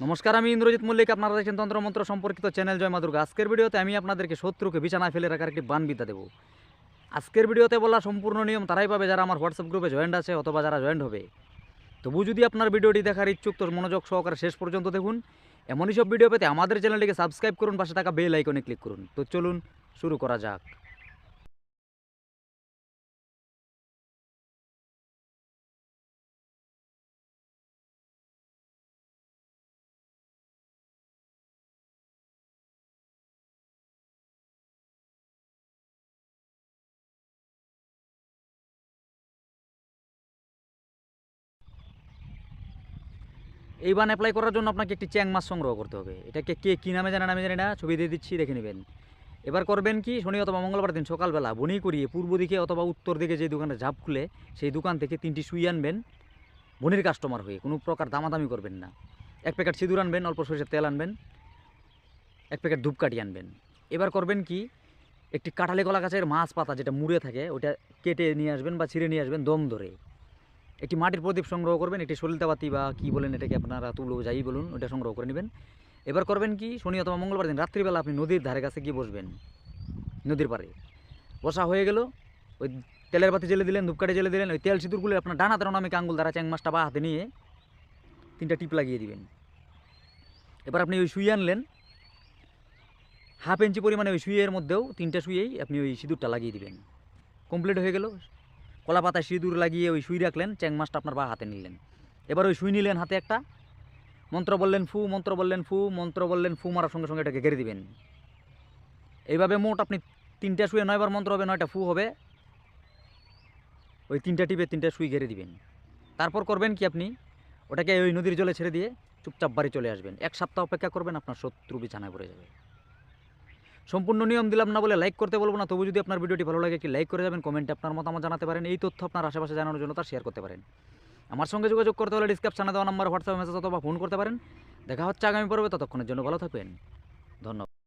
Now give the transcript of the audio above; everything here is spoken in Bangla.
নমস্কার, আমি ইন্দ্রজিৎ মল্লিক। আপনারা দেখছেন তন্ত্রমন্ত্র সম্পর্কিত চ্যানেল জয় মা দুর্গা। আজকের ভিডিওতে আমি আপনাদেরকে শত্রুকে বিছানায় ফেলে রাখার একটি বানবিদ্যা দেবো। আজকের ভিডিওতে বলা সম্পূর্ণ নিয়ম তারাই পাবে যারা আমার হোয়াটসঅ্যাপ গ্রুপে জয়েন্ট আছে অথবা যারা জয়েন্ট হবে। তবু যদি আপনার ভিডিওটি দেখার ইচ্ছুক তো মনোযোগ সহকারে শেষ পর্যন্ত দেখুন। এমনই সব ভিডিও পেতে আমাদের চ্যানেলটিকে সাবস্ক্রাইব করুন, পাশে থাকা বেল আইকনে ক্লিক করুন। তো চলুন শুরু করা যাক। এই বান অ্যাপ্লাই করার জন্য আপনাকে একটি চ্যাং মাছ সংগ্রহ করতে হবে। এটাকে কে কী নামে জানেন আমি জানি না, ছবি দিয়ে দিচ্ছি, দেখে নেবেন। এবার করবেন কি, শনি অথবা মঙ্গলবার দিন সকালবেলা বনি করিয়ে পূর্ব দিকে অথবা উত্তর দিকে যে দোকানে ঝাঁপ খুলে সেই দোকান থেকে 3টি সুই আনবেন। বনির কাস্টমার হয়ে কোনো প্রকার দামাদামি করবেন না। 1 প্যাকেট সিঁদুর আনবেন, অল্প সরষের তেল আনবেন, 1 প্যাকেট ধূপকাঠি আনবেন। এবার করবেন কি, একটি কাঁঠালি কলা গাছের মাছ পাতা যেটা মুড়ে থাকে ওটা কেটে নিয়ে আসবেন বা ছিঁড়ে নিয়ে আসবেন দম ধরে। একটি মাটির প্রদীপ সংগ্রহ করবেন, একটি সলিতাবাতি বা কী বলেন এটাকে আপনারা, তুলো যাই বলুন, ওটা সংগ্রহ করে নেবেন। এবার করবেন কি, শনি অথবা মঙ্গলবার দিন রাত্রিবেলা আপনি নদীর ধারে কাছে গিয়ে বসবেন। নদীর পাড়ে বসা হয়ে গেল, ওই তেলের বাতি জ্বেলে দিলেন, ধূপকাঠি জ্বেলে দিলেন। ওই তেল সিঁদুরগুলো আপনার ডানা তেরো নামে আঙ্গুল দ্বারা চ্যাং মাছটা বা হাতে নিয়ে 3টা টিপ লাগিয়ে দিবেন। এবার আপনি ওই সুই আনলেন, 1/2 ইঞ্চি পরিমাণে ওই সুইয়ের মধ্যেও 3টা সুইয়েই আপনি ওই সিঁদুরটা লাগিয়ে দিবেন। কমপ্লিট হয়ে গেল। কলা পাতায় সিঁদুর লাগিয়ে ওই সুই রাখলেন, চ্যাং মাছটা আপনার বা হাতে নিলেন। এবার ওই সুই নিলেন হাতে একটা, মন্ত্র বললেন ফু, মন্ত্র বললেন ফু, মন্ত্র বললেন ফু, মারার সঙ্গে সঙ্গে এটাকে ঘেরে দিবেন। এইভাবে মোট আপনি 3টা সুয়ে 9বার মন্ত্র হবে, 9টা ফু হবে। ওই 3টা টিপে 3টা সুই ঘেরে দিবেন। তারপর করবেন কি, আপনি ওটাকে ওই নদীর জলে ছেড়ে দিয়ে চুপচাপ বাড়ি চলে আসবেন। 1 সপ্তাহ অপেক্ষা করবেন, আপনার শত্রু বিছানায় পড়ে যাবে। সম্পূর্ণ নিয়ম দিলাম না বলে লাইক করতে বলবো না, তবু যদি আপনার ভিডিওটি ভালো লাগে একটি লাইক করে যাবেন, কমেন্টে আপনার মতামত জানাতে পারেন। এই তথ্য আপনার আশেপাশে জানানোর জন্য তা শেয়ার করতে পারেন। আমার সঙ্গে যোগাযোগ করতে হলে ডিসক্রিপশনে দেওয়া নাম্বার হোয়াটসঅ্যাপ মেসেজ অথবা ফোন করতে পারেন। দেখা হচ্ছে আগামী পর্বে, ততক্ষণের জন্য ভালো থাকবেন। ধন্যবাদ।